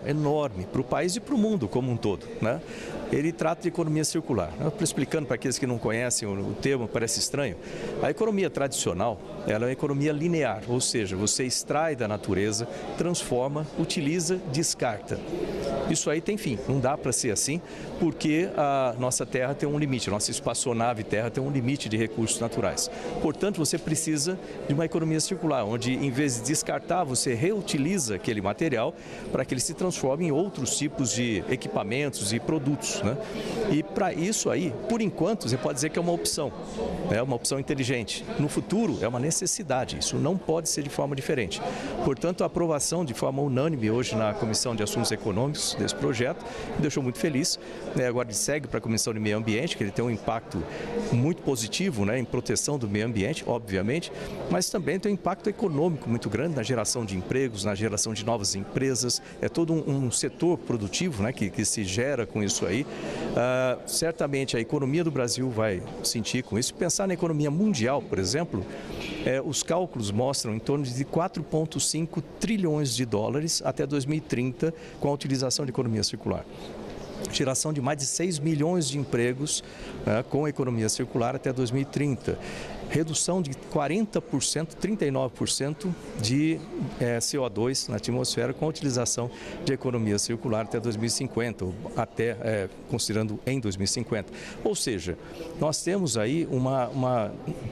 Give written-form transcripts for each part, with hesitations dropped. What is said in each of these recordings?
enorme para o país e para o mundo como um todo, né? Ele trata de economia circular. Explicando para aqueles que não conhecem o termo, parece estranho. A economia tradicional, ela é uma economia linear, ou seja, você extrai da natureza, transforma, utiliza, descarta. Isso aí tem fim, não dá para ser assim, porque a nossa terra tem um limite, a nossa espaçonave terra tem um limite de recursos naturais. Portanto, você precisa de uma economia circular, onde em vez de descartar, você reutiliza aquele material para que ele se transforme em outros tipos de equipamentos e produtos, né? E para isso aí, por enquanto, você pode dizer que é uma opção inteligente. No futuro, é uma necessidade, isso não pode ser de forma diferente. Portanto, a aprovação de forma unânime hoje na Comissão de Assuntos Econômicos desse projeto me deixou muito feliz. Agora ele segue para a Comissão de Meio Ambiente, que ele tem um impacto muito positivo, né, em proteção do meio ambiente, obviamente, mas também tem um impacto econômico muito grande na geração de empregos, na geração de novas empresas. É todo um setor produtivo, né, que se gera com isso aí. Certamente a economia do Brasil vai sentir com isso. Pensar na economia mundial, por exemplo, os cálculos mostram em torno de 4,5 trilhões de dólares até 2030 com a utilização de economia circular. Geração de mais de 6 milhões de empregos, né, com a economia circular até 2030. Redução de 40%, 39% de CO2 na atmosfera com a utilização de economia circular até 2050, ou até considerando em 2050. Ou seja, nós temos aí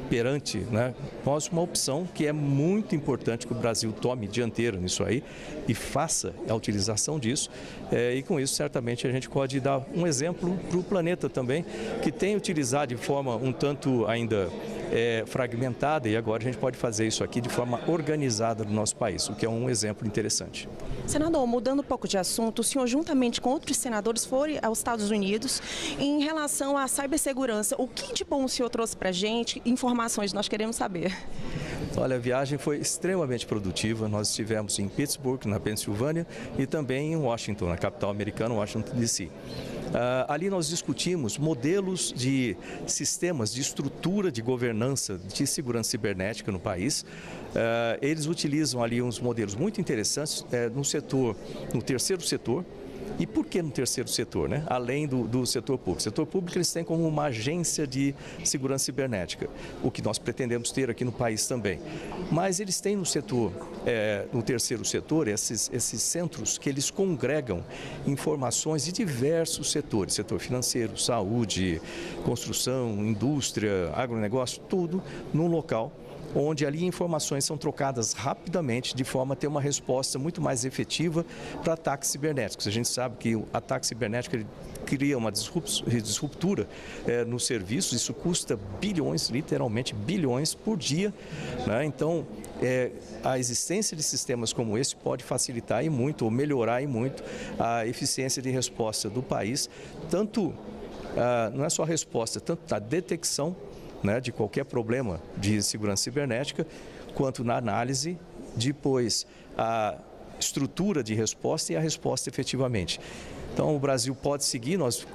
perante, né, nós uma opção que é muito importante que o Brasil tome dianteira nisso aí e faça a utilização disso. E com isso, certamente, a gente pode dar um exemplo para o planeta também, que tem utilizado de forma um tanto ainda fragmentada, e agora a gente pode fazer isso aqui de forma organizada no nosso país, o que é um exemplo interessante. Senador, mudando um pouco de assunto, o senhor juntamente com outros senadores foram aos Estados Unidos em relação à cibersegurança. O que de bom o senhor trouxe para a gente? Informações nós queremos saber. Olha, a viagem foi extremamente produtiva. Nós estivemos em Pittsburgh, na Pensilvânia, e também em Washington, na capital americana, Washington, D.C. Ali nós discutimos modelos de sistemas de estrutura de governança de segurança cibernética no país. Eles utilizam ali uns modelos muito interessantes no terceiro setor. E por que no terceiro setor, né? Além do setor público? O setor público eles têm como uma agência de segurança cibernética, o que nós pretendemos ter aqui no país também. Mas eles têm no terceiro setor, esses centros que eles congregam informações de diversos setores, setor financeiro, saúde, construção, indústria, agronegócio, tudo num local onde ali informações são trocadas rapidamente de forma a ter uma resposta muito mais efetiva para ataques cibernéticos. A gente sabe que o ataque cibernético ele cria uma disruptura nos serviços, isso custa bilhões, literalmente bilhões por dia, né? Então, a existência de sistemas como esse pode facilitar e muito, ou melhorar e muito a eficiência de resposta do país, tanto, não é só a resposta, tanto na detecção, né, de qualquer problema de segurança cibernética, quanto na análise, depois a estrutura de resposta e a resposta efetivamente. Então o Brasil pode seguir, nós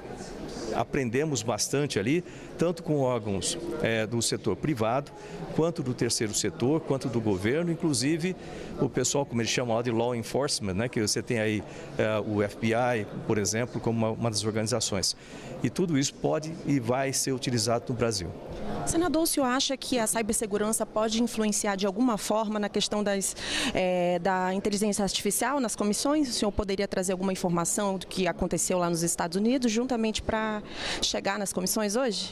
aprendemos bastante ali, tanto com órgãos do setor privado, quanto do terceiro setor, quanto do governo, inclusive o pessoal, como eles chamam lá de law enforcement, né, que você tem aí o FBI, por exemplo, como uma das organizações. E tudo isso pode e vai ser utilizado no Brasil. Senador, o senhor acha que a cibersegurança pode influenciar de alguma forma na questão da inteligência artificial nas comissões? O senhor poderia trazer alguma informação do que aconteceu lá nos Estados Unidos, juntamente para chegar nas comissões hoje?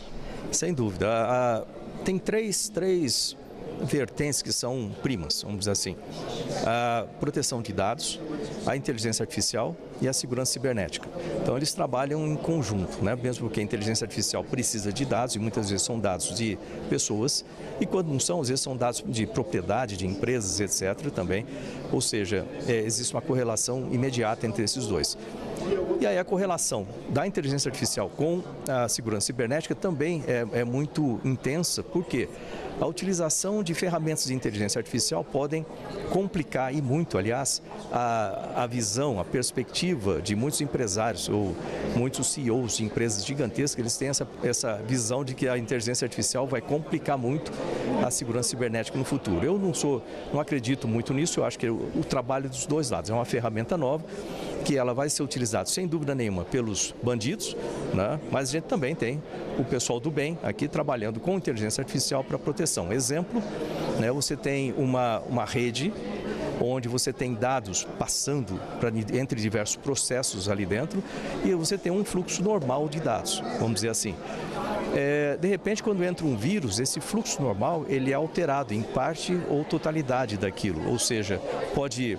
Sem dúvida. Tem três vertentes que são primas, vamos dizer assim. A proteção de dados, a inteligência artificial e a segurança cibernética. Então eles trabalham em conjunto, né? Mesmo porque a inteligência artificial precisa de dados e muitas vezes são dados de pessoas e quando não são, às vezes são dados de propriedade de empresas, etc. também. Ou seja, existe uma correlação imediata entre esses dois. E aí a correlação da inteligência artificial com a segurança cibernética também é muito intensa, porque a utilização de ferramentas de inteligência artificial podem complicar, e muito, aliás, a visão, a perspectiva de muitos empresários ou muitos CEOs de empresas gigantescas. Eles têm essa visão de que a inteligência artificial vai complicar muito a segurança cibernética no futuro. Eu não acredito muito nisso. Eu acho que o trabalho dos dois lados é uma ferramenta nova, que ela vai ser utilizada, sem dúvida nenhuma, pelos bandidos, né? Mas a gente também tem o pessoal do bem aqui trabalhando com inteligência artificial para proteção. Exemplo, né, você tem uma rede onde você tem dados passando entre diversos processos ali dentro e você tem um fluxo normal de dados, vamos dizer assim. De repente, quando entra um vírus, esse fluxo normal ele é alterado em parte ou totalidade daquilo, ou seja, pode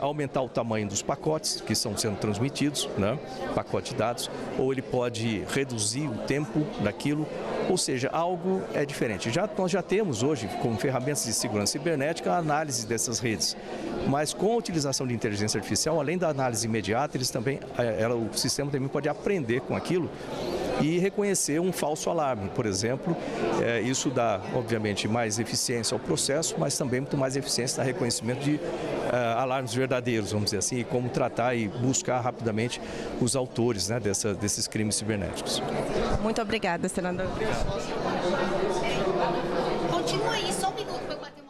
aumentar o tamanho dos pacotes que estão sendo transmitidos, né? Pacote de dados, ou ele pode reduzir o tempo daquilo, ou seja, algo é diferente. Nós já temos hoje, com ferramentas de segurança cibernética, a análise dessas redes, mas com a utilização de inteligência artificial, além da análise imediata, o sistema também pode aprender com aquilo e reconhecer um falso alarme, por exemplo. Isso dá, obviamente, mais eficiência ao processo, mas também muito mais eficiência no reconhecimento de alarmes verdadeiros, vamos dizer assim, e como tratar e buscar rapidamente os autores, né, desses crimes cibernéticos. Muito obrigada, senador. Continua aí, só um minuto para eu bater